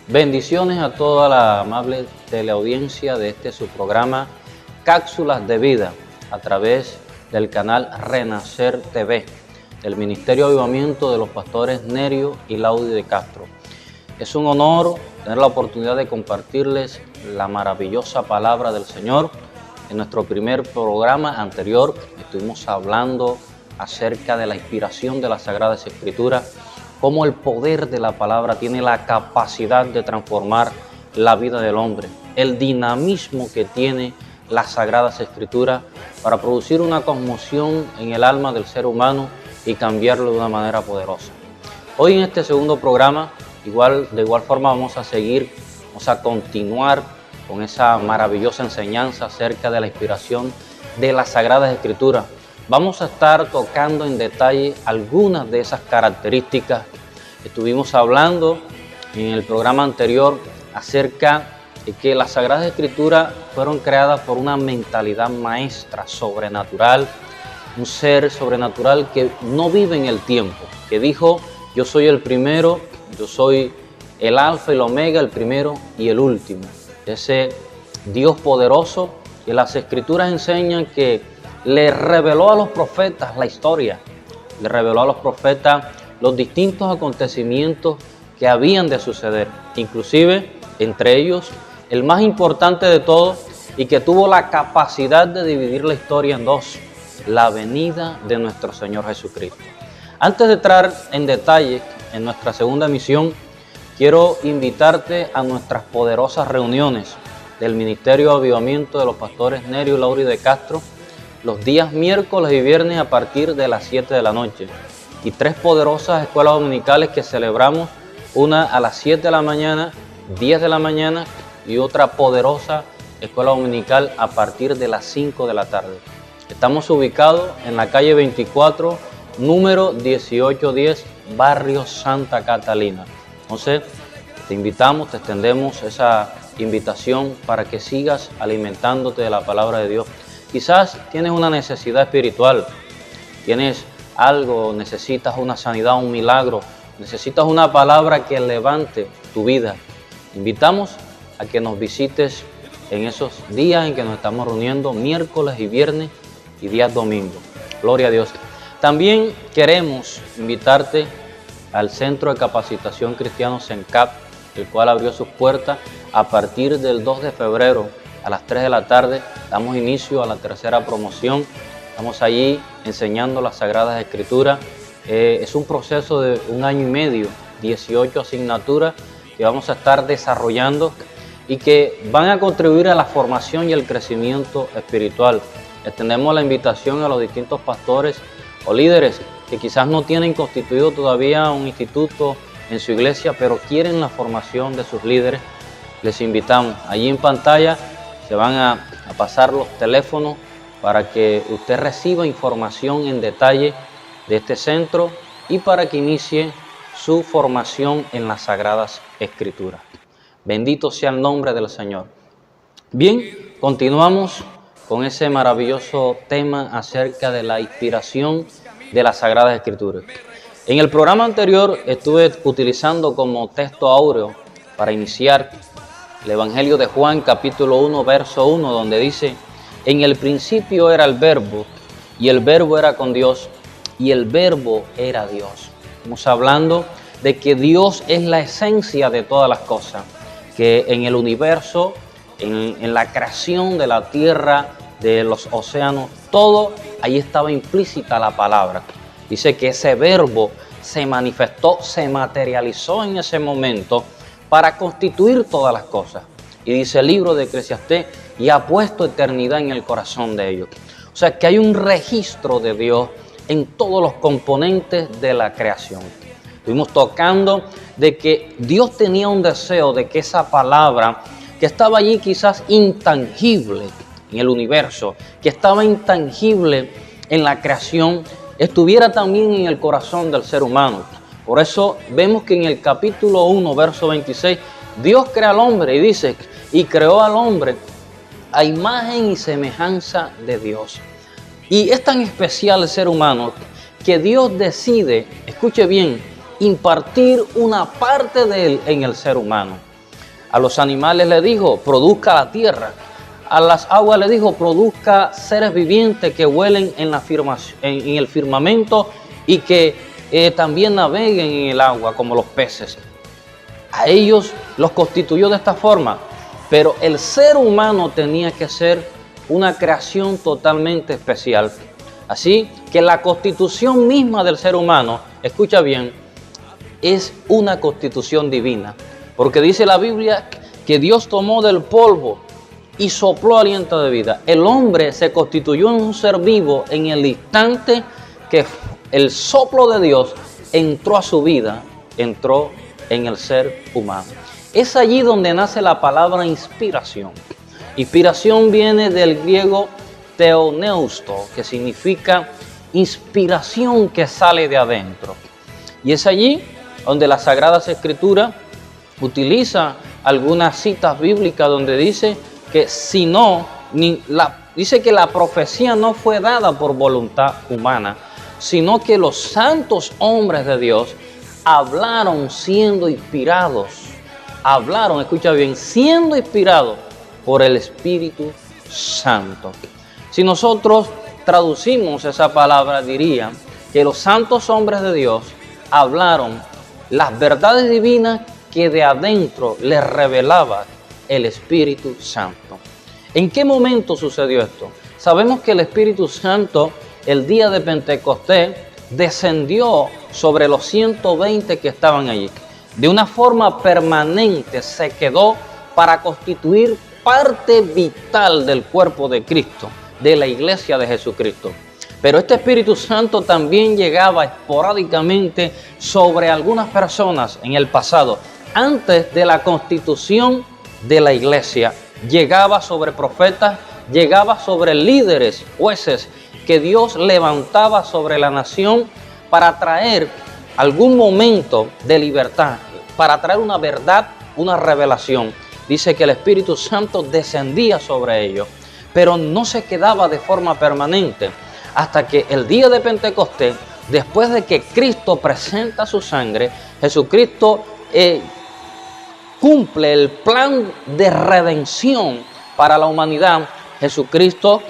Bendiciones a toda la amable teleaudiencia de su programa Cápsulas de Vida a través del canal Renacer TV, del Ministerio de Avivamiento de los pastores Nerio y Laudi de Castro. Es un honor tener la oportunidad de compartirles la maravillosa palabra del Señor. En nuestro primer programa anterior estuvimos hablando acerca de la inspiración de las Sagradas Escrituras, cómo el poder de la palabra tiene la capacidad de transformar la vida del hombre, el dinamismo que tiene las Sagradas Escrituras para producir una conmoción en el alma del ser humano y cambiarlo de una manera poderosa. Hoy en este segundo programa, de igual forma vamos a continuar con esa maravillosa enseñanza acerca de la inspiración de las Sagradas Escrituras. Vamos a estar tocando en detalle algunas de esas características. Estuvimos hablando en el programa anterior acerca de que las Sagradas Escrituras fueron creadas por una mentalidad maestra, sobrenatural, un ser sobrenatural que no vive en el tiempo, que dijo: yo soy el primero, yo soy el alfa y el omega, el primero y el último. Ese Dios poderoso que las Escrituras enseñan que le reveló a los profetas la historia, le reveló a los profetas los distintos acontecimientos que habían de suceder, inclusive entre ellos el más importante de todos y que tuvo la capacidad de dividir la historia en dos: la venida de nuestro Señor Jesucristo. Antes de entrar en detalle en nuestra segunda emisión, quiero invitarte a nuestras poderosas reuniones del Ministerio de Avivamiento de los pastores Nerio y Laudi de Castro, los días miércoles y viernes a partir de las 7 de la noche, y 3 poderosas escuelas dominicales que celebramos, una a las 7 de la mañana, 10 de la mañana, y otra poderosa escuela dominical a partir de las 5 de la tarde. Estamos ubicados en la calle 24, número 1810, barrio Santa Catalina. Entonces, te invitamos, te extendemos esa invitación para que sigas alimentándote de la palabra de Dios. Quizás tienes una necesidad espiritual, tienes algo, necesitas una sanidad, un milagro, necesitas una palabra que levante tu vida. Invitamos a que nos visites en esos días en que nos estamos reuniendo, miércoles y viernes y días domingos. Gloria a Dios. También queremos invitarte al Centro de Capacitación Cristiano CENCAP, el cual abrió sus puertas a partir del 2 de febrero a las 3 de la tarde. Damos inicio a la tercera promoción. Estamos allí enseñando las Sagradas Escrituras. Es un proceso de 1 año y medio, 18 asignaturas que vamos a estar desarrollando y que van a contribuir a la formación y el crecimiento espiritual. Extendemos la invitación a los distintos pastores o líderes que quizás no tienen constituido todavía un instituto en su iglesia, pero quieren la formación de sus líderes. Les invitamos. Allí en pantalla se van a pasar los teléfonos para que usted reciba información en detalle de este centro y para que inicie su formación en las Sagradas Escrituras. Bendito sea el nombre del Señor. Bien, continuamos con ese maravilloso tema acerca de la inspiración de las Sagradas Escrituras. En el programa anterior estuve utilizando como texto áureo para iniciar el Evangelio de Juan, capítulo 1, verso 1, donde dice: en el principio era el Verbo, y el Verbo era con Dios, y el Verbo era Dios. Estamos hablando de que Dios es la esencia de todas las cosas, que en el universo, en la creación de la tierra, de los océanos, todo, ahí estaba implícita la palabra. Dice que ese Verbo se manifestó, se materializó en ese momento para constituir todas las cosas. Y dice el libro de Eclesiastés: y ha puesto eternidad en el corazón de ellos. O sea que hay un registro de Dios en todos los componentes de la creación. Estuvimos tocando de que Dios tenía un deseo de que esa palabra que estaba allí quizás intangible en el universo, que estaba intangible en la creación, estuviera también en el corazón del ser humano. Por eso vemos que en el capítulo 1, verso 26, Dios crea al hombre y dice: y creó al hombre a imagen y semejanza de Dios. Y es tan especial el ser humano que Dios decide, escuche bien, impartir una parte de Él en el ser humano. A los animales le dijo, produzca la tierra. A las aguas le dijo, produzca seres vivientes que vuelen en el firmamento y que también naveguen en el agua como los peces. A ellos los constituyó de esta forma, pero el ser humano tenía que ser una creación totalmente especial. Así que la constitución misma del ser humano, escucha bien, es una constitución divina. Porque dice la Biblia que Dios tomó del polvo y sopló aliento de vida. El hombre se constituyó en un ser vivo en el instante que el soplo de Dios entró a su vida, entró en el ser humano. Es allí donde nace la palabra inspiración. Inspiración viene del griego theoneusto, que significa inspiración que sale de adentro. Y es allí donde las Sagradas Escrituras utiliza algunas citas bíblicas donde dice que dice que la profecía no fue dada por voluntad humana, sino que los santos hombres de Dios hablaron siendo inspirados. Hablaron, escucha bien, siendo inspirados por el Espíritu Santo. Si nosotros traducimos esa palabra, diría que los santos hombres de Dios hablaron las verdades divinas que de adentro les revelaba el Espíritu Santo. ¿En qué momento sucedió esto? Sabemos que el Espíritu Santo, el día de Pentecostés, descendió sobre los 120 que estaban allí. De una forma permanente se quedó para constituir parte vital del cuerpo de Cristo, de la iglesia de Jesucristo. Pero este Espíritu Santo también llegaba esporádicamente sobre algunas personas en el pasado. Antes de la constitución de la iglesia, llegaba sobre profetas, llegaba sobre líderes, jueces, que Dios levantaba sobre la nación para traer algún momento de libertad, para traer una verdad, una revelación. Dice que el Espíritu Santo descendía sobre ellos, pero no se quedaba de forma permanente, hasta que el día de Pentecostés, después de que Cristo presenta su sangre, Jesucristo cumple el plan de redención para la humanidad. Jesucristo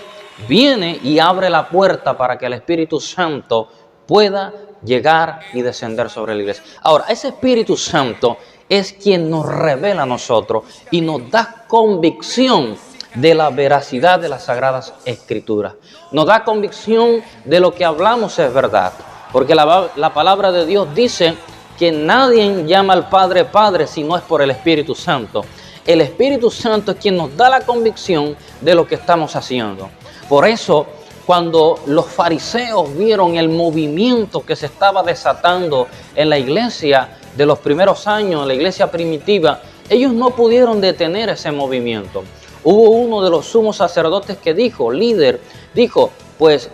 viene y abre la puerta para que el Espíritu Santo pueda llegar y descender sobre la iglesia. Ahora, ese Espíritu Santo es quien nos revela a nosotros y nos da convicción de la veracidad de las Sagradas Escrituras. Nos da convicción de lo que hablamos es verdad. Porque la palabra de Dios dice que nadie llama al Padre Padre si no es por el Espíritu Santo. El Espíritu Santo es quien nos da la convicción de lo que estamos haciendo. Por eso, cuando los fariseos vieron el movimiento que se estaba desatando en la iglesia de los primeros años, la iglesia primitiva, ellos no pudieron detener ese movimiento. Hubo uno de los sumos sacerdotes que dijo, pues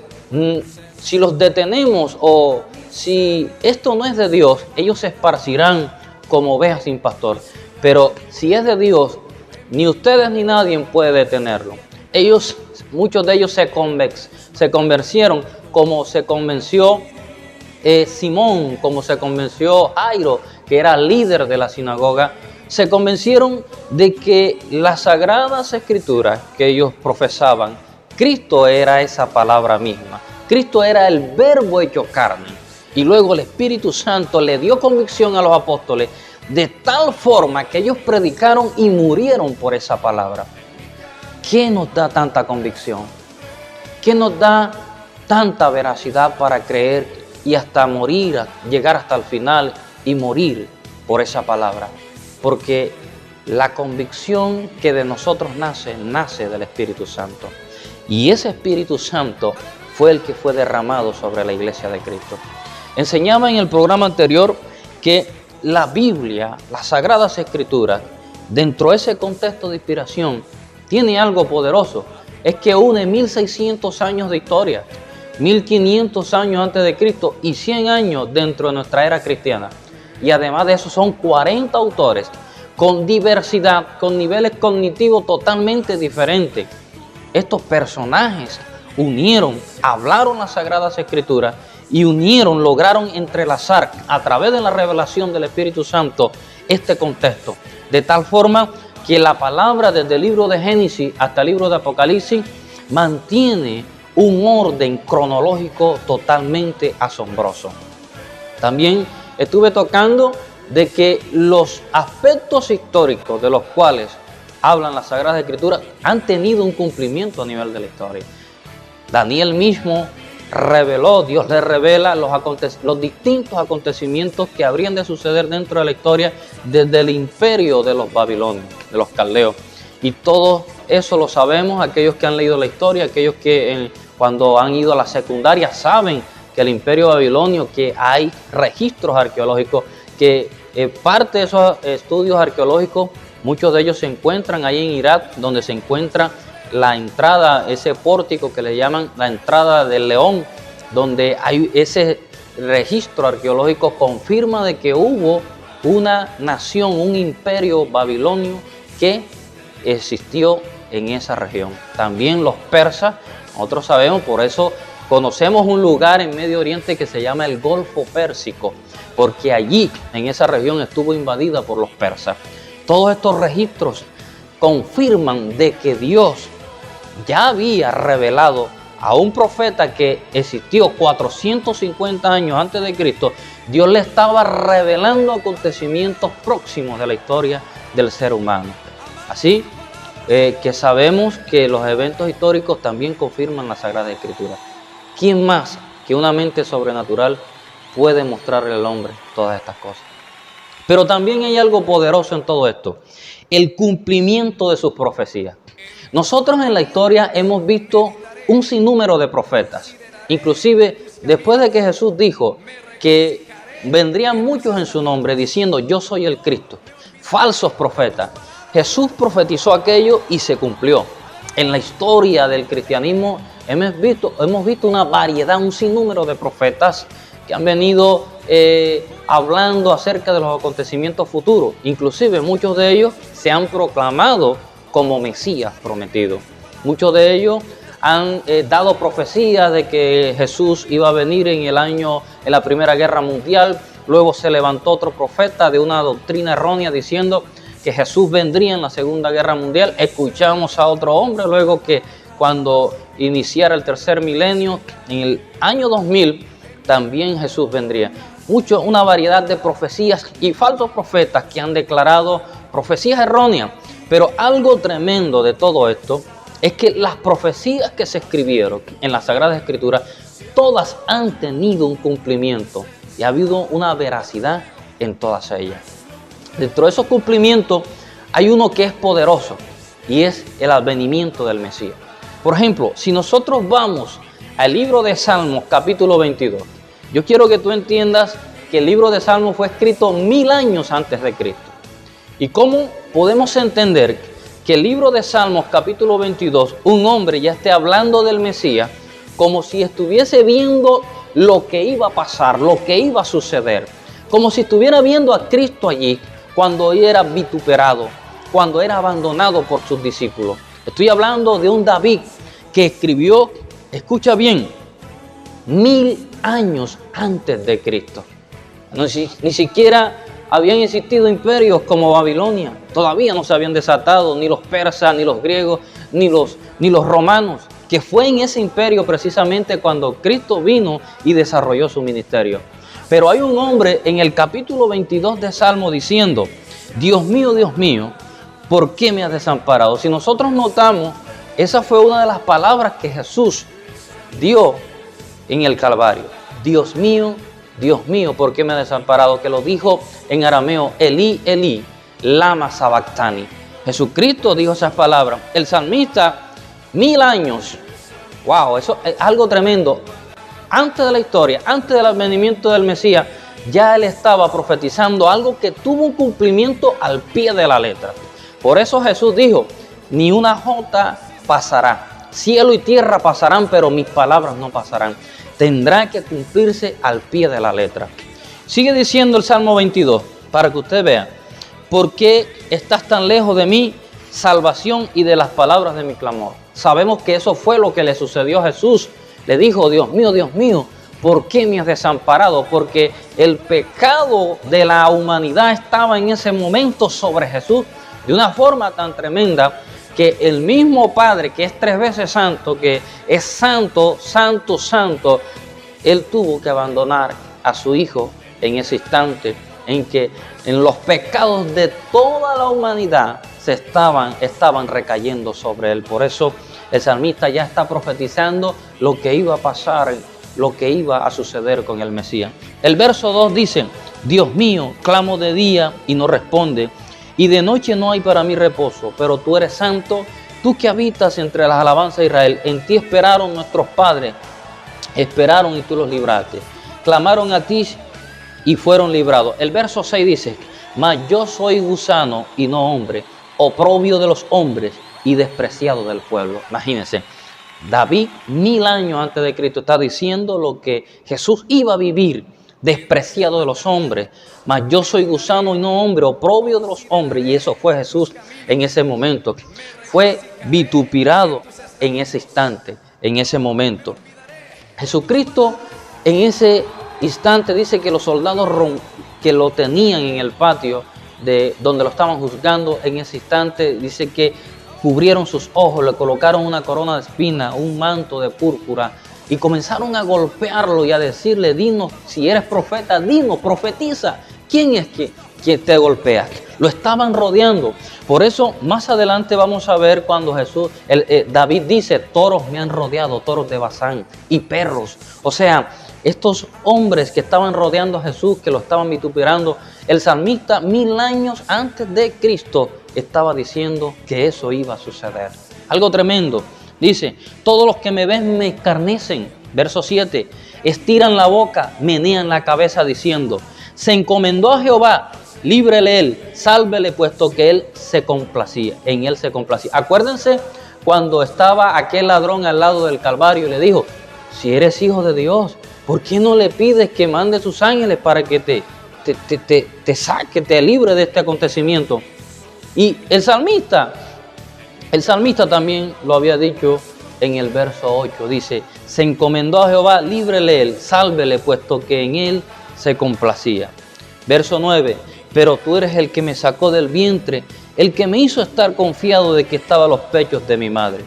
si los detenemos o si esto no es de Dios, ellos se esparcirán como ovejas sin pastor. Pero si es de Dios, ni ustedes ni nadie puede detenerlo. Muchos de ellos se convencieron como se convenció Simón, como se convenció Jairo, que era líder de la sinagoga. Se convencieron de que las Sagradas Escrituras que ellos profesaban, Cristo era esa palabra misma. Cristo era el Verbo hecho carne. Y luego el Espíritu Santo le dio convicción a los apóstoles de tal forma que ellos predicaron y murieron por esa palabra. ¿Qué nos da tanta convicción? ¿Qué nos da tanta veracidad para creer y hasta morir, llegar hasta el final y morir por esa palabra? Porque la convicción que de nosotros nace del Espíritu Santo. Y ese Espíritu Santo fue el que fue derramado sobre la iglesia de Cristo. Enseñaba en el programa anterior que la Biblia, las Sagradas Escrituras, dentro de ese contexto de inspiración, tiene algo poderoso. Es que une 1600 años de historia, 1500 años antes de Cristo y 100 años dentro de nuestra era cristiana. Y además de eso son 40 autores, con diversidad, con niveles cognitivos totalmente diferentes. Estos personajes unieron, hablaron las Sagradas Escrituras y unieron, lograron entrelazar a través de la revelación del Espíritu Santo este contexto, de tal forma que la palabra desde el libro de Génesis hasta el libro de Apocalipsis mantiene un orden cronológico totalmente asombroso. También estuve tocando de que los aspectos históricos de los cuales hablan las Sagradas Escrituras han tenido un cumplimiento a nivel de la historia. Daniel mismo reveló, Dios le revela los distintos acontecimientos que habrían de suceder dentro de la historia desde el imperio de los babilonios, de los caldeos. Y todo eso lo sabemos, aquellos que han leído la historia, aquellos que cuando han ido a la secundaria saben que el imperio babilonio, que hay registros arqueológicos, que parte de esos estudios arqueológicos, muchos de ellos se encuentran ahí en Irak, donde se encuentra la entrada, ese pórtico que le llaman la entrada del león, donde hay ese registro arqueológico, confirma de que hubo una nación, un imperio babilonio que existió en esa región. También los persas, nosotros sabemos, por eso conocemos un lugar en Medio Oriente que se llama el Golfo Pérsico, porque allí, en esa región, estuvo invadida por los persas. Todos estos registros confirman de que Dios ya había revelado a un profeta que existió 450 años antes de Cristo. Dios le estaba revelando acontecimientos próximos de la historia del ser humano. Así que sabemos que los eventos históricos también confirman la Sagrada Escritura. ¿Quién más que una mente sobrenatural puede mostrarle al hombre todas estas cosas? Pero también hay algo poderoso en todo esto: el cumplimiento de sus profecías. Nosotros en la historia hemos visto un sinnúmero de profetas. Inclusive después de que Jesús dijo que vendrían muchos en su nombre diciendo yo soy el Cristo, falsos profetas, Jesús profetizó aquello y se cumplió. En la historia del cristianismo hemos visto una variedad, un sinnúmero de profetas que han venido hablando acerca de los acontecimientos futuros. Inclusive muchos de ellos se han proclamado como Mesías prometido. Muchos de ellos han dado profecías de que Jesús iba a venir en la Primera Guerra Mundial. Luego se levantó otro profeta de una doctrina errónea diciendo que Jesús vendría en la Segunda Guerra Mundial. Escuchamos a otro hombre luego que cuando iniciara el tercer milenio, en el año 2000, también Jesús vendría. Una variedad de profecías y falsos profetas que han declarado profecías erróneas. Pero algo tremendo de todo esto es que las profecías que se escribieron en las Sagradas Escrituras, todas han tenido un cumplimiento y ha habido una veracidad en todas ellas. Dentro de esos cumplimientos hay uno que es poderoso y es el advenimiento del Mesías. Por ejemplo, si nosotros vamos al libro de Salmos, capítulo 22, yo quiero que tú entiendas que el libro de Salmos fue escrito 1000 años antes de Cristo. ¿Y cómo podemos entender que el libro de Salmos, capítulo 22, un hombre ya esté hablando del Mesías como si estuviese viendo lo que iba a pasar, lo que iba a suceder? Como si estuviera viendo a Cristo allí cuando él era vituperado, cuando era abandonado por sus discípulos. Estoy hablando de un David que escribió, escucha bien, 1000 años antes de Cristo. Ni siquiera habían existido imperios como Babilonia. Todavía no se habían desatado ni los persas, ni los griegos, ni los romanos, que fue en ese imperio precisamente cuando Cristo vino y desarrolló su ministerio. Pero hay un hombre en el capítulo 22 de Salmo diciendo, Dios mío, ¿por qué me has desamparado? Si nosotros notamos, esa fue una de las palabras que Jesús dio en el Calvario. Dios mío, ¿por qué me has desamparado? Que lo dijo en arameo, Elí, Elí, lama sabactani. Jesucristo dijo esas palabras. El salmista, 1000 años, wow, eso es algo tremendo. Antes de la historia, antes del advenimiento del Mesías, ya él estaba profetizando algo que tuvo un cumplimiento al pie de la letra. Por eso Jesús dijo, ni una jota pasará. Cielo y tierra pasarán, pero mis palabras no pasarán. Tendrá que cumplirse al pie de la letra. Sigue diciendo el Salmo 22, para que usted vea ¿Por qué estás tan lejos de mi salvación y de las palabras de mi clamor? Sabemos que eso fue lo que le sucedió a Jesús. Le dijo, Dios mío, ¿por qué me has desamparado? Porque el pecado de la humanidad estaba en ese momento sobre Jesús de una forma tan tremenda que el mismo Padre, que es 3 veces santo, que es santo, santo, santo, Él tuvo que abandonar a su Hijo en ese instante en que en los pecados de toda la humanidad estaban recayendo sobre Él. Por eso el salmista ya está profetizando lo que iba a pasar, lo que iba a suceder con el Mesías. El verso 2 dice, Dios mío, clamo de día y no responde, y de noche no hay para mí reposo, pero tú eres santo, tú que habitas entre las alabanzas de Israel. En ti esperaron nuestros padres, esperaron y tú los libraste. Clamaron a ti y fueron librados. El verso 6 dice, mas yo soy gusano y no hombre, oprobio de los hombres y despreciado del pueblo. Imagínense, David 1000 años antes de Cristo está diciendo lo que Jesús iba a vivir, despreciado de los hombres, mas yo soy gusano y no hombre, oprobio de los hombres. Y eso fue Jesús en ese momento. Fue vitupirado en ese instante, en ese momento. Jesucristo en ese instante dice que los soldados que lo tenían en el patio de donde lo estaban juzgando, en ese instante dice que cubrieron sus ojos, le colocaron una corona de espinas, un manto de púrpura y comenzaron a golpearlo y a decirle, dinos, si eres profeta, dinos, profetiza, ¿quién es que te golpea? Lo estaban rodeando. Por eso más adelante vamos a ver cuando David dice, toros me han rodeado, toros de Basán y perros. O sea, estos hombres que estaban rodeando a Jesús, que lo estaban vituperando, el salmista 1000 años antes de Cristo estaba diciendo que eso iba a suceder. Algo tremendo. Dice, todos los que me ven me escarnecen. Verso 7, estiran la boca, menean la cabeza diciendo, se encomendó a Jehová, líbrele él, sálvele, puesto que él se complacía, en él se complacía. Acuérdense cuando estaba aquel ladrón al lado del Calvario y le dijo, si eres hijo de Dios, ¿por qué no le pides que mande sus ángeles para que te saque, te libre de este acontecimiento? Y el salmista también lo había dicho en el verso 8, dice, se encomendó a Jehová, líbrele él, sálvele, puesto que en él se complacía. Verso 9, pero tú eres el que me sacó del vientre, el que me hizo estar confiado de que estaba a los pechos de mi madre.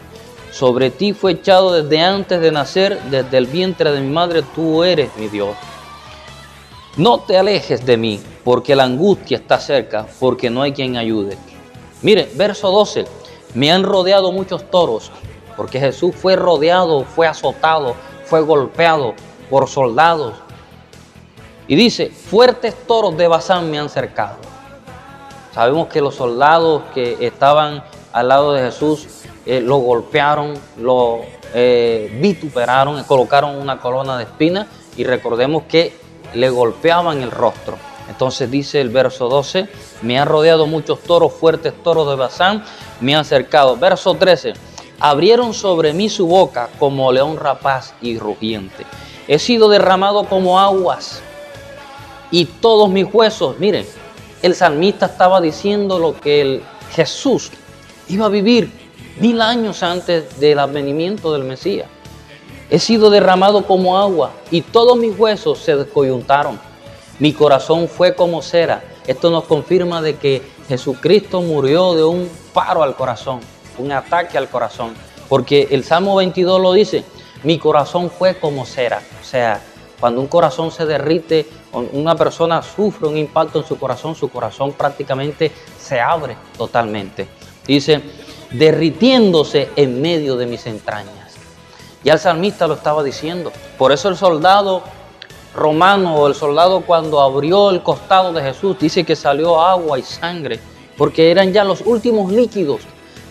Sobre ti fue echado desde antes de nacer, desde el vientre de mi madre, tú eres mi Dios. No te alejes de mí, porque la angustia está cerca, porque no hay quien ayude. Mire, verso 12, me han rodeado muchos toros, porque Jesús fue rodeado, fue azotado, fue golpeado por soldados. Y dice, fuertes toros de Basán me han cercado. Sabemos que los soldados que estaban al lado de Jesús lo golpearon, lo vituperaron, colocaron una corona de espinas y recordemos que le golpeaban el rostro. Entonces dice el verso 12, me han rodeado muchos toros, fuertes toros de Basán, me han cercado. Verso 13, abrieron sobre mí su boca como león rapaz y rugiente. He sido derramado como aguas y todos mis huesos. Miren, el salmista estaba diciendo lo que Jesús iba a vivir 1000 años antes del advenimiento del Mesías. He sido derramado como agua y todos mis huesos se descoyuntaron. Mi corazón fue como cera. Esto nos confirma de que Jesucristo murió de un paro al corazón, un ataque al corazón. Porque el Salmo 22 lo dice, mi corazón fue como cera. O sea, cuando un corazón se derrite, una persona sufre un impacto en su corazón prácticamente se abre totalmente. Dice, derritiéndose en medio de mis entrañas. Ya el salmista lo estaba diciendo. Por eso el soldado romano o el soldado cuando abrió el costado de Jesús dice que salió agua y sangre, porque eran ya los últimos líquidos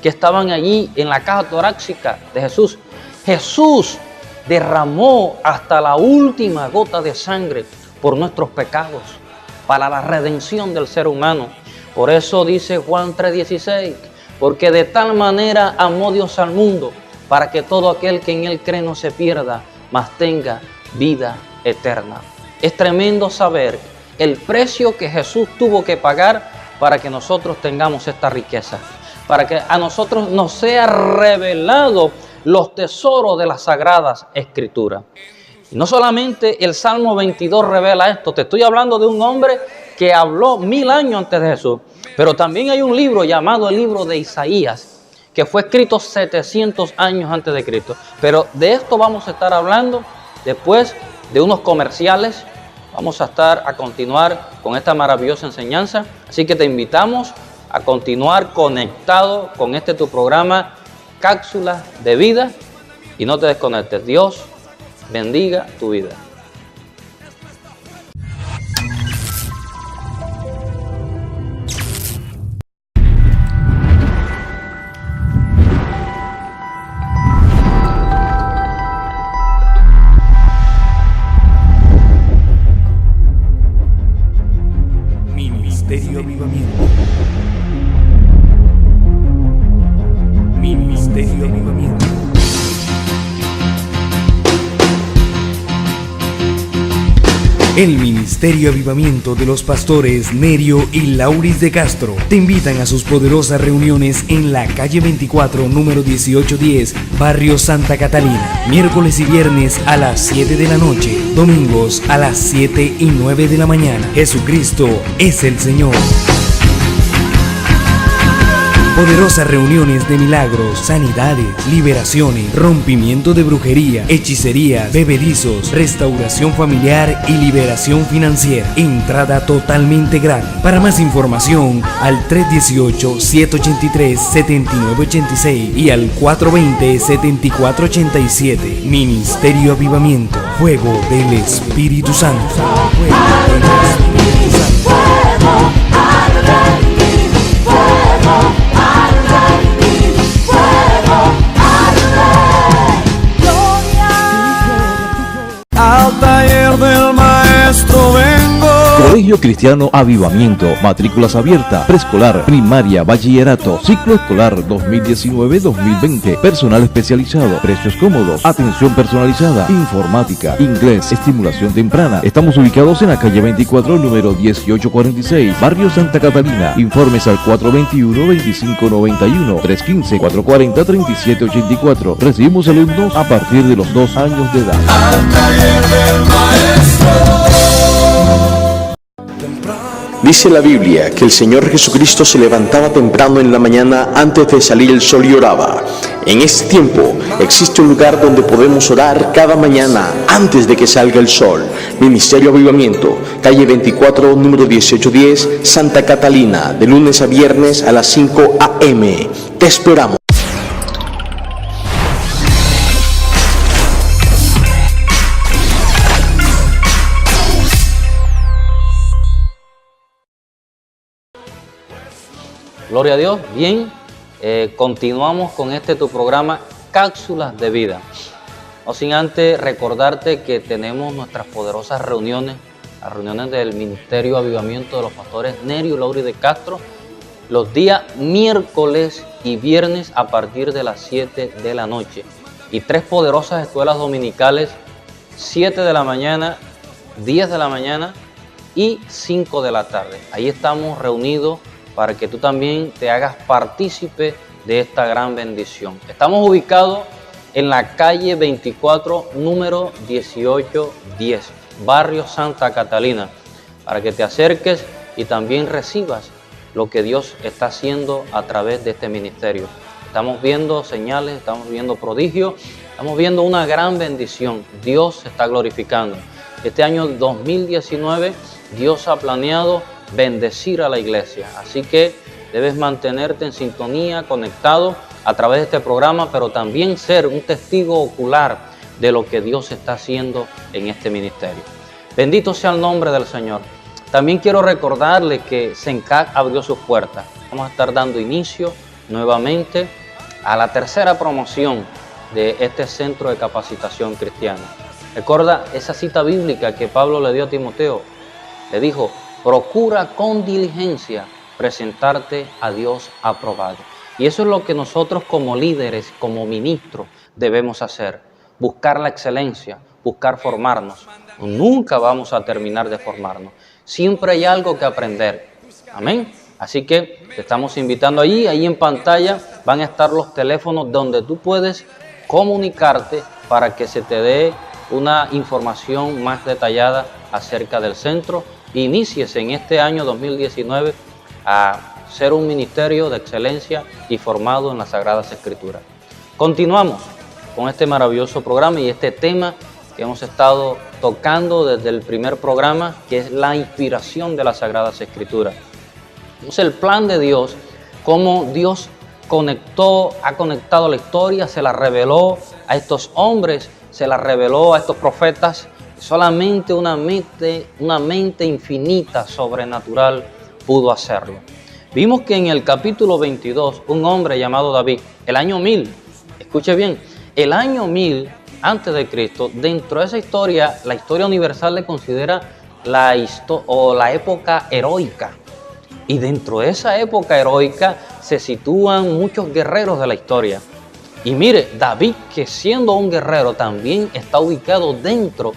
que estaban allí en la caja torácica de Jesús. Jesús derramó hasta la última gota de sangre por nuestros pecados, para la redención del ser humano. Por eso dice Juan 3:16, porque de tal manera amó Dios al mundo, para que todo aquel que en él cree no se pierda, mas tenga vida eterna. Es tremendo saber el precio que Jesús tuvo que pagar para que nosotros tengamos esta riqueza, para que a nosotros nos sea revelado los tesoros de las Sagradas Escrituras. Y no solamente el Salmo 22 revela esto, te estoy hablando de un hombre que habló 1000 años antes de Jesús, pero también hay un libro llamado el libro de Isaías, que fue escrito 700 años antes de Cristo. Pero de esto vamos a estar hablando después de unos comerciales. Vamos a continuar con esta maravillosa enseñanza, así que te invitamos a continuar conectado con tu programa Cápsulas de Vida, y no te desconectes. Dios bendiga tu vida. Ministerio Avivamiento. Ministerio Avivamiento. El Ministerio Avivamiento de los pastores Nerio y Lauris de Castro te invitan a sus poderosas reuniones en la calle 24, número 1810, barrio Santa Catalina, miércoles y viernes a las 7 de la noche, domingos a las 7 y 9 de la mañana. Jesucristo es el Señor. Poderosas reuniones de milagros, sanidades, liberaciones, rompimiento de brujería, hechicerías, bebedizos, restauración familiar y liberación financiera. Entrada totalmente gratis. Para más información, al 318-783-7986 y al 420-7487. Ministerio Avivamiento. Fuego del Espíritu Santo. Fuego del Espíritu Santo. Al taller del maestro vengo. Colegio Cristiano Avivamiento, matrículas abiertas, preescolar, primaria, bachillerato, ciclo escolar 2019-2020, personal especializado, precios cómodos, atención personalizada, informática, inglés, estimulación temprana. Estamos ubicados en la calle 24, número 1846, barrio Santa Catalina. Informes al 421-2591, 315-440-3784. Recibimos alumnos a partir de los 2 años de edad. Al taller del maestro. Dice la Biblia que el Señor Jesucristo se levantaba temprano en la mañana antes de salir el sol y oraba. En este tiempo existe un lugar donde podemos orar cada mañana antes de que salga el sol. Ministerio Avivamiento, calle 24, número 1810, Santa Catalina, de lunes a viernes a las 5 a.m. Te esperamos. Gloria a Dios. Bien, continuamos con tu programa Cápsulas de Vida. No sin antes recordarte que tenemos nuestras poderosas reuniones, las reuniones del Ministerio Avivamiento de los pastores Nerio y Lauris de Castro, los días miércoles y viernes a partir de las 7 de la noche. Y 3 poderosas escuelas dominicales, 7 de la mañana, 10 de la mañana y 5 de la tarde. Ahí estamos reunidos para que tú también te hagas partícipe de esta gran bendición. Estamos ubicados en la calle 24, número 1810, barrio Santa Catalina, para que te acerques y también recibas lo que Dios está haciendo a través de este ministerio. Estamos viendo señales, estamos viendo prodigios, estamos viendo una gran bendición. Dios se está glorificando. Este año 2019, Dios ha planeado bendecir a la iglesia, así que debes mantenerte en sintonía, conectado a través de este programa, pero también ser un testigo ocular de lo que Dios está haciendo en este ministerio. Bendito sea el nombre del Señor. También quiero recordarle que Sencac abrió sus puertas. Vamos a estar dando inicio nuevamente a la 3ª promoción de este centro de capacitación cristiana. Recuerda esa cita bíblica que Pablo le dio a Timoteo. Le dijo: procura con diligencia presentarte a Dios aprobado. Y eso es lo que nosotros como líderes, como ministros, debemos hacer. Buscar la excelencia, buscar formarnos. Nunca vamos a terminar de formarnos. Siempre hay algo que aprender. Amén. Así que te estamos invitando ahí en pantalla van a estar los teléfonos donde tú puedes comunicarte para que se te dé una información más detallada acerca del centro. Inicies en este año 2019 a ser un ministerio de excelencia y formado en las Sagradas Escrituras. Continuamos con este maravilloso programa y este tema que hemos estado tocando desde el primer programa, que es la inspiración de las Sagradas Escrituras. Es el plan de Dios, cómo Dios ha conectado la historia, se la reveló a estos hombres, se la reveló a estos profetas. Solamente una mente infinita, sobrenatural, pudo hacerlo. Vimos que en el capítulo 22, un hombre llamado David, el año 1000, escuche bien, el año 1000 antes de Cristo, dentro de esa historia, la historia universal le considera la época heroica. Y dentro de esa época heroica se sitúan muchos guerreros de la historia. Y mire, David, que siendo un guerrero, también está ubicado dentro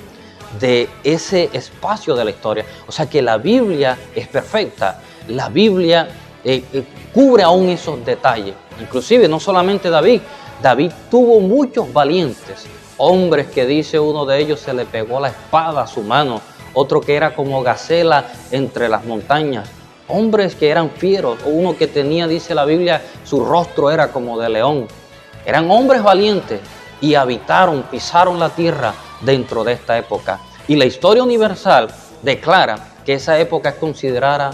de ese espacio de la historia. O sea que la Biblia es perfecta. La Biblia cubre aún esos detalles. Inclusive, no solamente David tuvo muchos valientes. Hombres que dice uno de ellos se le pegó la espada a su mano. Otro que era como gacela entre las montañas. Hombres que eran fieros. Uno que tenía, dice la Biblia, su rostro era como de león. Eran hombres valientes y pisaron la tierra dentro de esta época. Y la historia universal declara que esa época es considerada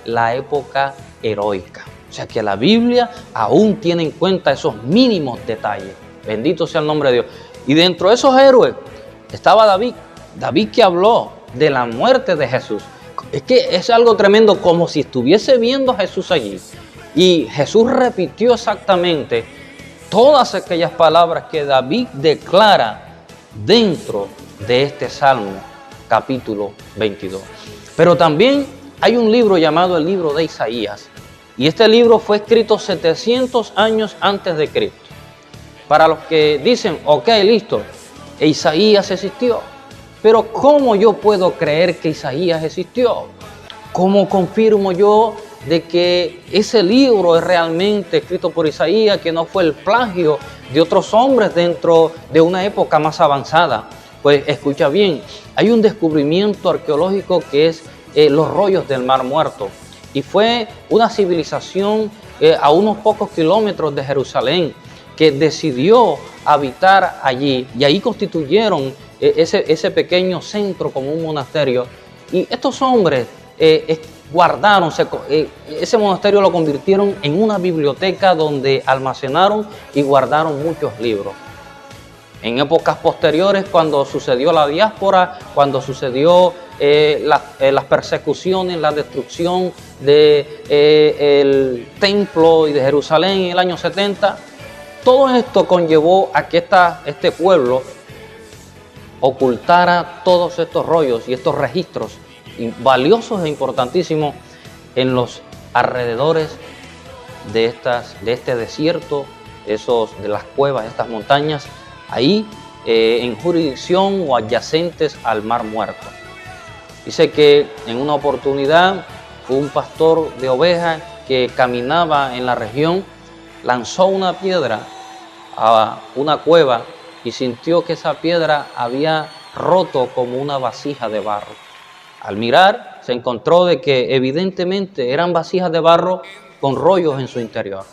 la época heroica. O sea que la Biblia aún tiene en cuenta esos mínimos detalles. Bendito sea el nombre de Dios. Y dentro de esos héroes estaba David que habló de la muerte de Jesús. Es que es algo tremendo, como si estuviese viendo a Jesús allí. Y Jesús repitió exactamente todas aquellas palabras que David declara dentro de este Salmo, capítulo 22. Pero también hay un libro llamado el libro de Isaías. Y este libro fue escrito 700 años antes de Cristo. Para los que dicen, ok, listo, Isaías existió. Pero ¿cómo yo puedo creer que Isaías existió? ¿Cómo confirmo yo de que ese libro es realmente escrito por Isaías, que no fue el plagio de otros hombres dentro de una época más avanzada? Pues escucha bien, hay un descubrimiento arqueológico que es los rollos del Mar Muerto. Y fue una civilización a unos pocos kilómetros de Jerusalén que decidió habitar allí. Y ahí constituyeron ese pequeño centro como un monasterio. Y estos hombres guardaron, ese monasterio lo convirtieron en una biblioteca donde almacenaron y guardaron muchos libros. En épocas posteriores, cuando sucedió la diáspora, cuando sucedió las persecuciones, la destrucción del templo y de Jerusalén en el año 70, todo esto conllevó a que este pueblo ocultara todos estos rollos y estos registros valiosos e importantísimos en los alrededores de este desierto, de las cuevas, de estas montañas, ahí en jurisdicción o adyacentes al Mar Muerto. Dice que en una oportunidad un pastor de ovejas que caminaba en la región lanzó una piedra a una cueva y sintió que esa piedra había roto como una vasija de barro. Al mirar se encontró de que evidentemente eran vasijas de barro con rollos en su interior.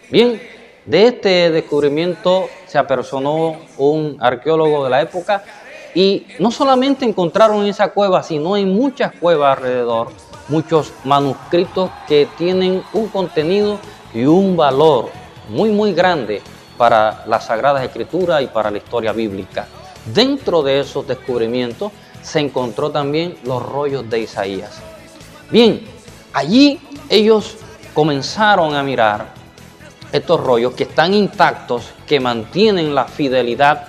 Bien, de este descubrimiento se apersonó un arqueólogo de la época y no solamente encontraron en esa cueva, sino en muchas cuevas alrededor, muchos manuscritos que tienen un contenido y un valor muy grande para las Sagradas Escrituras y para la historia bíblica. Dentro de esos descubrimientos se encontró también los rollos de Isaías. Bien, allí ellos comenzaron a mirar estos rollos que están intactos, que mantienen la fidelidad,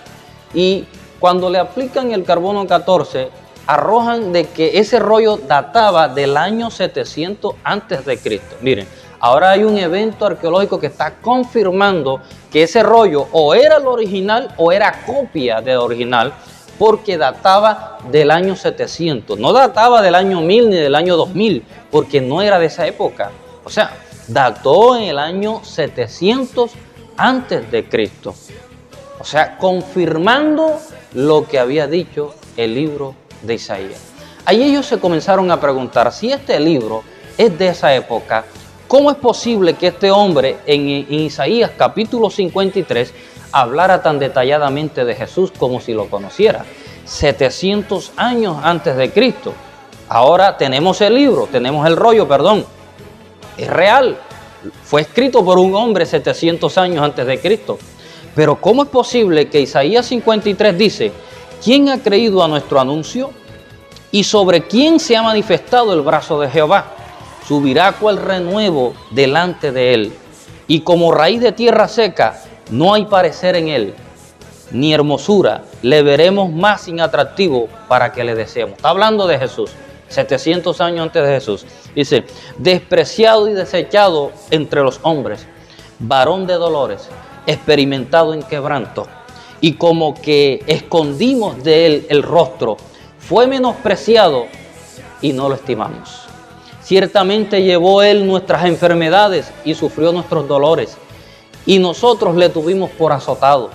y cuando le aplican el carbono 14, arrojan de que ese rollo databa del año 700 antes de Cristo. Miren, ahora hay un evento arqueológico que está confirmando que ese rollo o era el original o era copia del original, porque databa del año 700. No databa del año 1000 ni del año 2000, porque no era de esa época. O sea, dató en el año 700 antes de Cristo. O sea, confirmando lo que había dicho el libro de Isaías. Ahí ellos se comenzaron a preguntar, si este libro es de esa época, ¿cómo es posible que este hombre en Isaías capítulo 53 hablara tan detalladamente de Jesús como si lo conociera? 700 años antes de Cristo. Ahora tenemos el libro, tenemos el rollo, perdón. Es real. Fue escrito por un hombre 700 años antes de Cristo. Pero ¿cómo es posible que Isaías 53 dice, ¿quién ha creído a nuestro anuncio? ¿Y sobre quién se ha manifestado el brazo de Jehová? Subirá cual renuevo delante de él, y como raíz de tierra seca, no hay parecer en él, ni hermosura, le veremos más inatractivo para que le deseemos. Está hablando de Jesús, 700 años antes de Jesús. Dice, despreciado y desechado entre los hombres, varón de dolores, experimentado en quebranto, y como que escondimos de él el rostro, fue menospreciado y no lo estimamos. Ciertamente llevó él nuestras enfermedades y sufrió nuestros dolores, y nosotros le tuvimos por azotado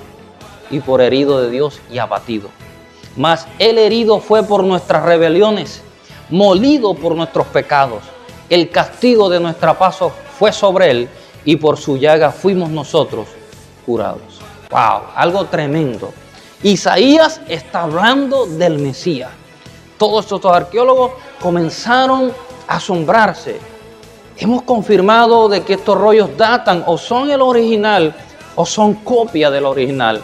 y por herido de Dios y abatido. Mas él herido fue por nuestras rebeliones, molido por nuestros pecados. El castigo de nuestra paz fue sobre él, y por su llaga fuimos nosotros curados. ¡Wow! Algo tremendo. Isaías está hablando del Mesías. Todos estos arqueólogos comenzaron a asombrarse. Hemos confirmado de que estos rollos datan o son el original o son copia del original.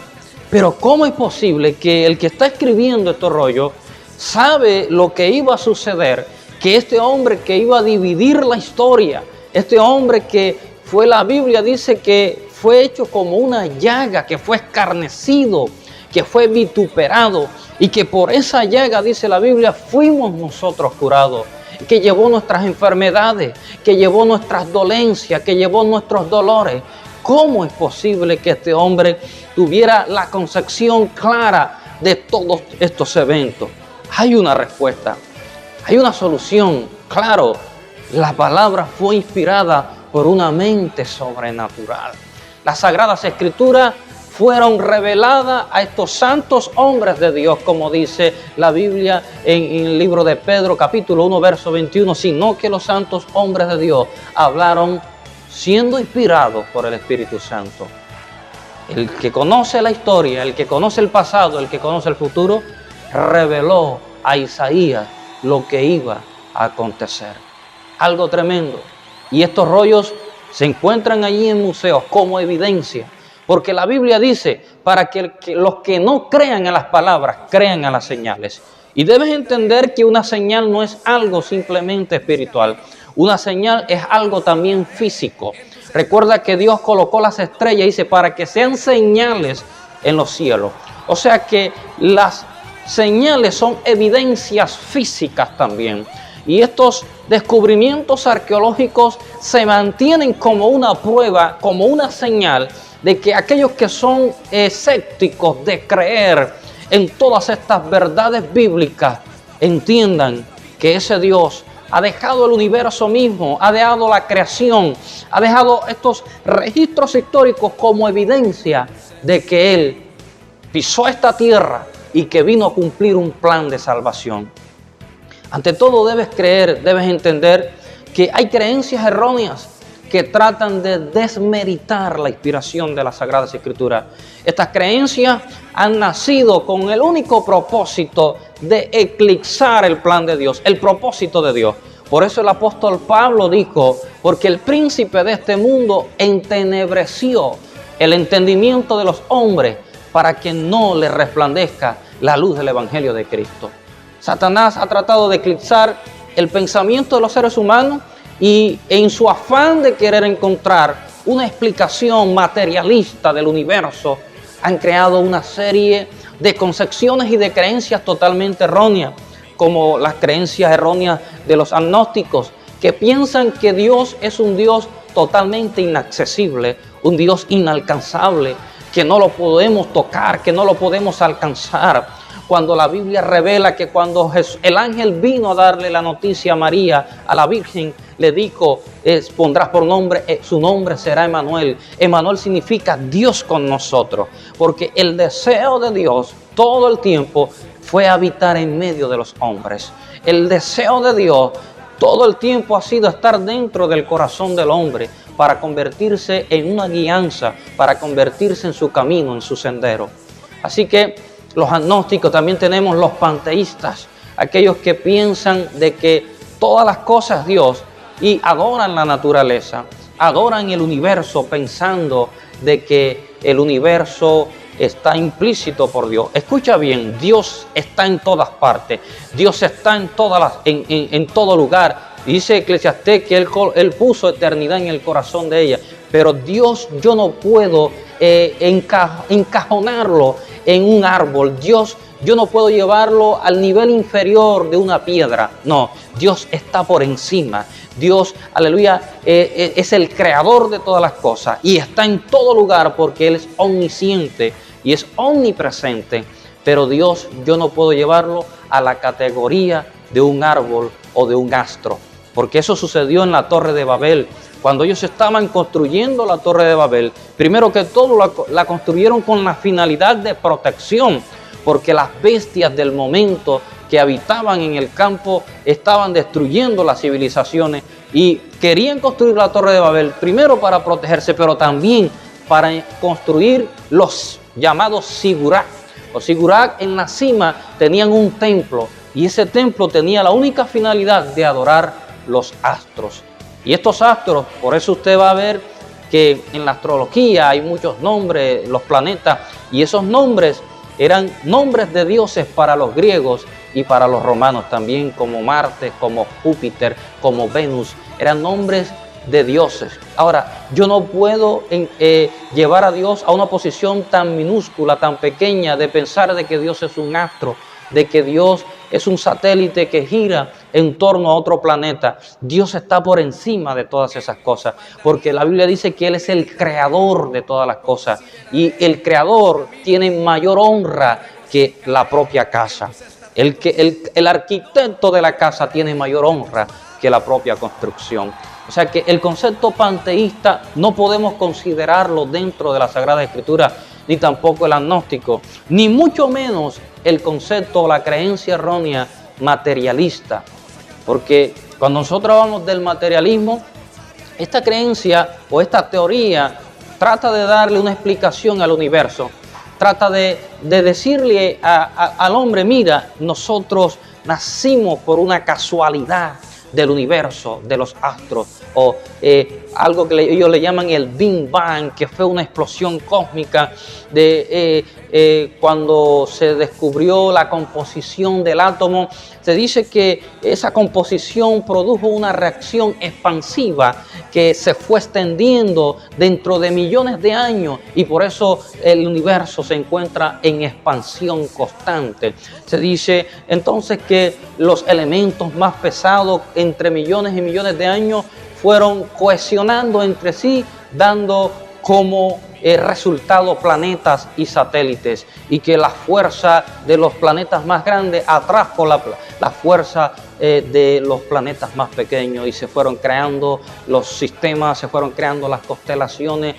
Pero ¿cómo es posible que el que está escribiendo estos rollos sabe lo que iba a suceder? Que este hombre que iba a dividir la historia, este hombre que fue, la Biblia dice que fue hecho como una llaga, que fue escarnecido, que fue vituperado, y que por esa llaga, dice la Biblia, fuimos nosotros curados, que llevó nuestras enfermedades, que llevó nuestras dolencias, que llevó nuestros dolores. ¿Cómo es posible que este hombre tuviera la concepción clara de todos estos eventos? Hay una respuesta, hay una solución. Claro, la palabra fue inspirada por una mente sobrenatural. Las Sagradas Escrituras fueron reveladas a estos santos hombres de Dios, como dice la Biblia en el libro de Pedro, capítulo 1, verso 21, sino que los santos hombres de Dios hablaron siendo inspirados por el Espíritu Santo. El que conoce la historia, el que conoce el pasado, el que conoce el futuro, reveló a Isaías lo que iba a acontecer. Algo tremendo. Y estos rollos se encuentran allí en museos como evidencia, porque la Biblia dice, para que los que no crean en las palabras, crean en las señales. Y debes entender que una señal no es algo simplemente espiritual. Una señal es algo también físico. Recuerda que Dios colocó las estrellas, dice, para que sean señales en los cielos. O sea que las señales son evidencias físicas también. Y estos descubrimientos arqueológicos se mantienen como una prueba, como una señal de que aquellos que son escépticos de creer en todas estas verdades bíblicas entiendan que ese Dios ha dejado el universo mismo, ha dejado la creación, ha dejado estos registros históricos como evidencia de que Él pisó esta tierra y que vino a cumplir un plan de salvación. Ante todo debes creer, debes entender que hay creencias erróneas que tratan de desmeritar la inspiración de las Sagradas Escrituras. Estas creencias han nacido con el único propósito de eclipsar el plan de Dios, el propósito de Dios. Por eso el apóstol Pablo dijo, porque el príncipe de este mundo entenebreció el entendimiento de los hombres para que no les resplandezca la luz del Evangelio de Cristo. Satanás ha tratado de eclipsar el pensamiento de los seres humanos y en su afán de querer encontrar una explicación materialista del universo, han creado una serie de concepciones y de creencias totalmente erróneas, como las creencias erróneas de los agnósticos, que piensan que Dios es un Dios totalmente inaccesible, un Dios inalcanzable, que no lo podemos tocar, que no lo podemos alcanzar. cuando la Biblia revela que cuando el ángel vino a darle la noticia a María, a la Virgen, le dijo, pondrás por nombre, su nombre será Emmanuel. Emmanuel significa Dios con nosotros, porque el deseo de Dios todo el tiempo fue habitar en medio de los hombres. El deseo de Dios todo el tiempo ha sido estar dentro del corazón del hombre para convertirse en una guianza, para convertirse en su camino, en su sendero. Así que los agnósticos, también tenemos los panteístas, aquellos que piensan de que todas las cosas Dios y adoran la naturaleza, adoran el universo pensando de que el universo está implícito por Dios. Escucha bien, Dios está en todas partes, Dios está en todo lugar. Dice Eclesiastés que Él puso eternidad en el corazón de ella, pero Dios yo no puedo encajonarlo en un árbol. Dios yo no puedo llevarlo al nivel inferior de una piedra. No, Dios está por encima. Dios, aleluya, es el creador de todas las cosas y está en todo lugar porque Él es omnisciente y es omnipresente. Pero Dios yo no puedo llevarlo a la categoría de un árbol o de un astro, porque eso sucedió en la Torre de Babel. Cuando ellos estaban construyendo la Torre de Babel, primero que todo la construyeron con la finalidad de protección, porque las bestias del momento que habitaban en el campo estaban destruyendo las civilizaciones y querían construir la Torre de Babel primero para protegerse, pero también para construir los llamados sigurat. Los sigurat en la cima tenían un templo y ese templo tenía la única finalidad de adorar los astros. Y estos astros, por eso usted va a ver que en la astrología hay muchos nombres, los planetas, y esos nombres eran nombres de dioses para los griegos y para los romanos también, como Marte, como Júpiter, como Venus, eran nombres de dioses. Ahora, yo no puedo llevar a Dios a una posición tan minúscula, tan pequeña, de pensar de que Dios es un astro, de que Dios es un satélite que gira en torno a otro planeta. Dios está por encima de todas esas cosas, porque la Biblia dice que Él es el creador de todas las cosas y el creador tiene mayor honra que la propia casa. El arquitecto de la casa tiene mayor honra que la propia construcción. O sea que el concepto panteísta no podemos considerarlo dentro de la Sagrada Escritura, ni tampoco el agnóstico, ni mucho menos el concepto o la creencia errónea materialista. Porque cuando nosotros hablamos del materialismo, esta creencia o esta teoría trata de darle una explicación al universo, trata de decirle al hombre, mira, nosotros nacimos por una casualidad del universo, de los astros, o algo que ellos le llaman el Big Bang, que fue una explosión cósmica de cuando se descubrió la composición del átomo. Se dice que esa composición produjo una reacción expansiva que se fue extendiendo dentro de millones de años y por eso el universo se encuentra en expansión constante. Se dice entonces que los elementos más pesados entre millones y millones de años fueron cohesionando entre sí, dando como resultado planetas y satélites, y que la fuerza de los planetas más grandes atrajo la fuerza de los planetas más pequeños y se fueron creando los sistemas, se fueron creando las constelaciones,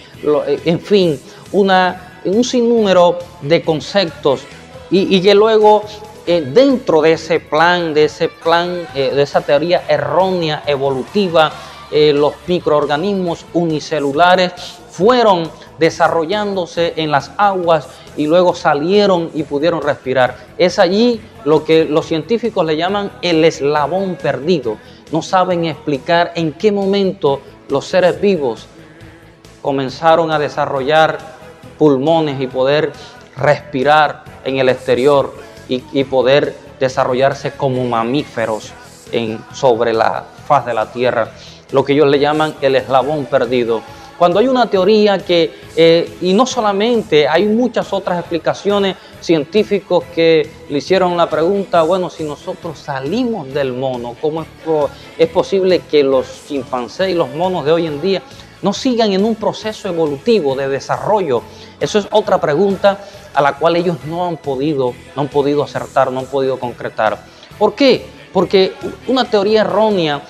en fin, un sinnúmero de conceptos y que luego dentro de ese plan, de esa teoría errónea evolutiva, los microorganismos unicelulares fueron desarrollándose en las aguas y luego salieron y pudieron respirar. Es allí lo que los científicos le llaman el eslabón perdido. No saben explicar en qué momento los seres vivos comenzaron a desarrollar pulmones y poder respirar en el exterior y poder desarrollarse como mamíferos sobre la faz de la tierra. Lo que ellos le llaman el eslabón perdido. Cuando hay una teoría y no solamente, hay muchas otras explicaciones, científicos que le hicieron la pregunta, bueno, si nosotros salimos del mono, ¿cómo es posible que los chimpancés y los monos de hoy en día no sigan en un proceso evolutivo de desarrollo. Eso es otra pregunta a la cual ellos no han podido acertar, no han podido concretar. ¿Por qué? Porque una teoría errónea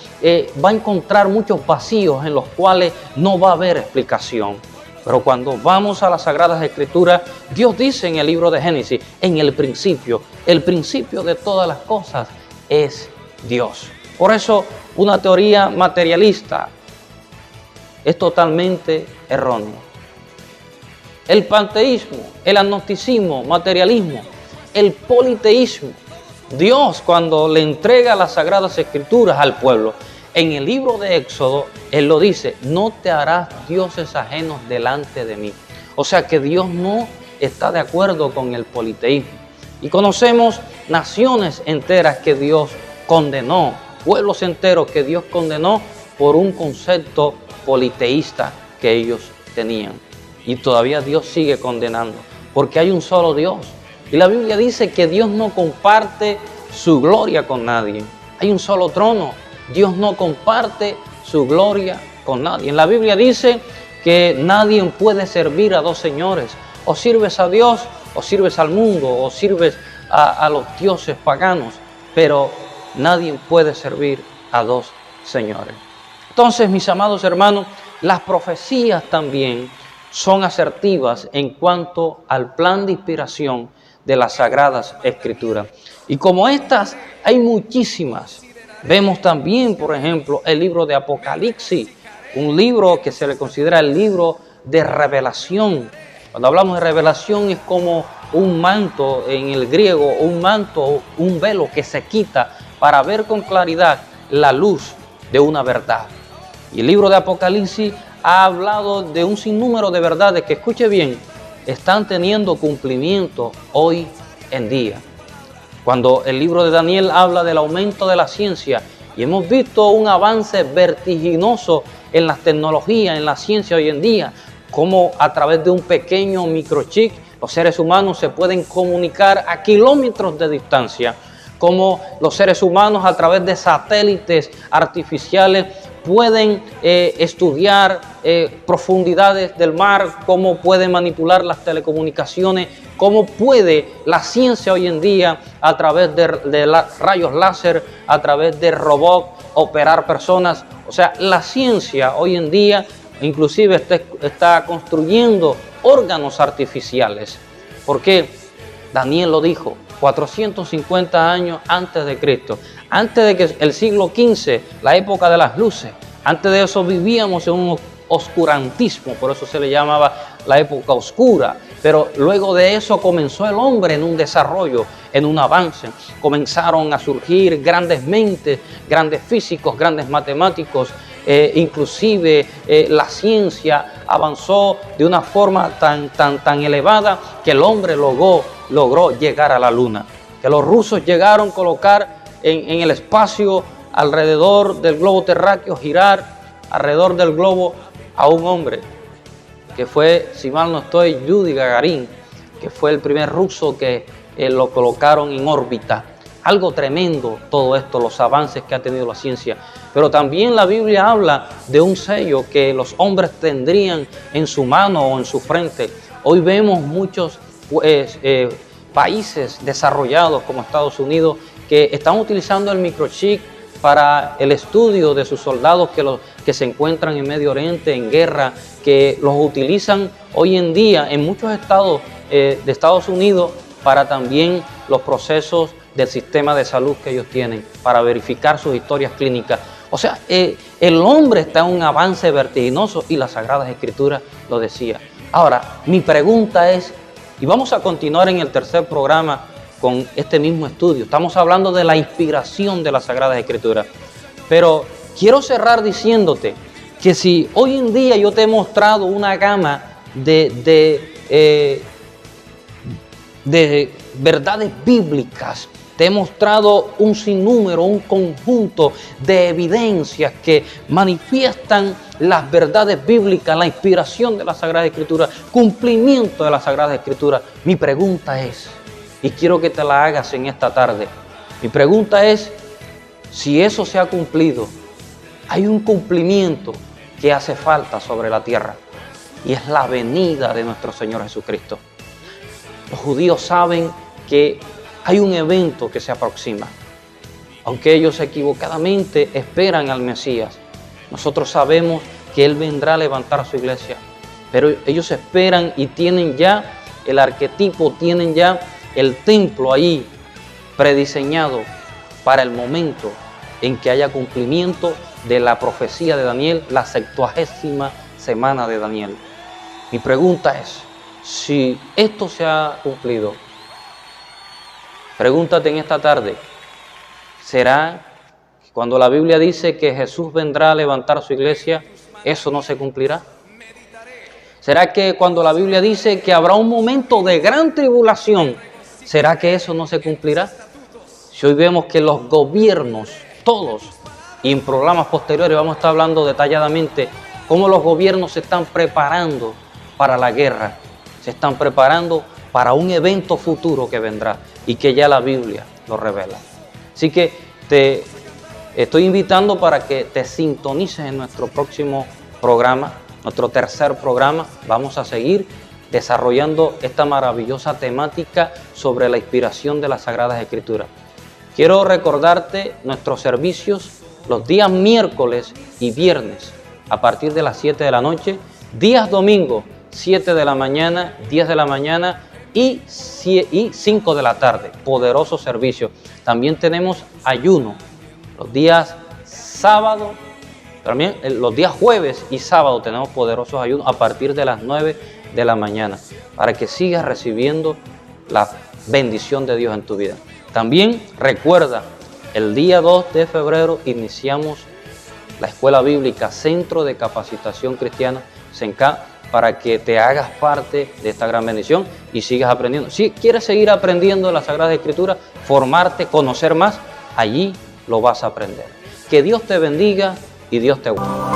va a encontrar muchos vacíos en los cuales no va a haber explicación. Pero cuando vamos a las Sagradas Escrituras, Dios dice en el libro de Génesis, en el principio de todas las cosas es Dios. Por eso una teoría materialista es totalmente errónea. El panteísmo, el agnosticismo, materialismo, el politeísmo. Dios, cuando le entrega las Sagradas Escrituras al pueblo, en el libro de Éxodo, Él lo dice, no te harás dioses ajenos delante de mí. O sea que Dios no está de acuerdo con el politeísmo. Y conocemos naciones enteras que Dios condenó, pueblos enteros que Dios condenó por un concepto politeísta que ellos tenían. Y todavía Dios sigue condenando, porque hay un solo Dios. Y la Biblia dice que Dios no comparte su gloria con nadie. Hay un solo trono. Dios no comparte su gloria con nadie. En la Biblia dice que nadie puede servir a dos señores. O sirves a Dios, o sirves al mundo, o sirves a los dioses paganos. Pero nadie puede servir a dos señores. Entonces, mis amados hermanos, las profecías también son asertivas en cuanto al plan de inspiración de las Sagradas Escrituras. Y como estas hay muchísimas. Vemos también, por ejemplo, el libro de Apocalipsis, un libro que se le considera el libro de revelación. Cuando hablamos de revelación es como un manto en el griego, un manto, un velo que se quita para ver con claridad la luz de una verdad. Y el libro de Apocalipsis ha hablado de un sinnúmero de verdades que, escuche bien, están teniendo cumplimiento hoy en día. Cuando el libro de Daniel habla del aumento de la ciencia y hemos visto un avance vertiginoso en las tecnologías, en la ciencia hoy en día, como a través de un pequeño microchip los seres humanos se pueden comunicar a kilómetros de distancia, como los seres humanos a través de satélites artificiales pueden estudiar profundidades del mar, cómo pueden manipular las telecomunicaciones, cómo puede la ciencia hoy en día a través de rayos láser, a través de robots, operar personas. O sea, la ciencia hoy en día inclusive está construyendo órganos artificiales. Porque Daniel lo dijo, 450 años antes de Cristo. Antes de que el siglo XV, la época de las luces, antes de eso vivíamos en un oscurantismo, por eso se le llamaba la época oscura. Pero luego de eso comenzó el hombre en un desarrollo, en un avance. Comenzaron a surgir grandes mentes, grandes físicos, grandes matemáticos. Inclusive la ciencia avanzó de una forma tan elevada que el hombre logró llegar a la luna. Que los rusos llegaron a colocar en el espacio alrededor del globo terráqueo, girar alrededor del globo a un hombre que fue, si mal no estoy, Yuri Gagarin, que fue el primer ruso que lo colocaron en órbita. Algo tremendo todo esto, los avances que ha tenido la ciencia. Pero también la Biblia habla de un sello que los hombres tendrían en su mano o en su frente. Hoy vemos muchos países desarrollados como Estados Unidos que están utilizando el microchip para el estudio de sus soldados que se encuentran en Medio Oriente, en guerra, que los utilizan hoy en día en muchos estados de Estados Unidos para también los procesos del sistema de salud que ellos tienen, para verificar sus historias clínicas. O sea, el hombre está en un avance vertiginoso y las Sagradas Escrituras lo decía. Ahora, mi pregunta es, y vamos a continuar en el tercer programa con este mismo estudio. Estamos hablando de la inspiración de las Sagradas Escrituras. Pero quiero cerrar diciéndote que si hoy en día yo te he mostrado una gama de verdades bíblicas, te he mostrado un sinnúmero, un conjunto de evidencias que manifiestan las verdades bíblicas, la inspiración de la Sagrada Escritura, cumplimiento de la Sagrada Escritura. Mi pregunta es, y quiero que te la hagas en esta tarde, mi pregunta es, si eso se ha cumplido, hay un cumplimiento que hace falta sobre la tierra, y es la venida de nuestro Señor Jesucristo. Los judíos saben que hay un evento que se aproxima. Aunque ellos equivocadamente esperan al Mesías, nosotros sabemos que Él vendrá a levantar su iglesia. Pero ellos esperan y tienen ya el arquetipo, tienen ya el templo ahí prediseñado para el momento en que haya cumplimiento de la profecía de Daniel, la 70ª semana de Daniel. Mi pregunta es, si esto se ha cumplido, pregúntate en esta tarde, ¿será que cuando la Biblia dice que Jesús vendrá a levantar su iglesia, eso no se cumplirá? ¿Será que cuando la Biblia dice que habrá un momento de gran tribulación, será que eso no se cumplirá? Si hoy vemos que los gobiernos, todos, y en programas posteriores vamos a estar hablando detalladamente cómo los gobiernos se están preparando para la guerra, se están preparando para un evento futuro que vendrá y que ya la Biblia lo revela. Así que te estoy invitando para que te sintonices en nuestro próximo programa, nuestro tercer programa. Vamos a seguir desarrollando esta maravillosa temática sobre la inspiración de las Sagradas Escrituras. Quiero recordarte nuestros servicios los días miércoles y viernes a partir de las 7 de la noche, días domingos 7 de la mañana, 10 de la mañana y 5 de la tarde. Poderoso servicio. También tenemos ayuno los días sábado, también los días jueves y sábado tenemos poderosos ayunos a partir de las 9 de la mañana para que sigas recibiendo la bendición de Dios en tu vida. También recuerda, el día 2 de febrero iniciamos la Escuela Bíblica Centro de Capacitación Cristiana, CENCA, para que te hagas parte de esta gran bendición y sigas aprendiendo. Si quieres seguir aprendiendo la Sagrada Escritura, formarte, conocer más, allí lo vas a aprender. Que Dios te bendiga y Dios te guarde.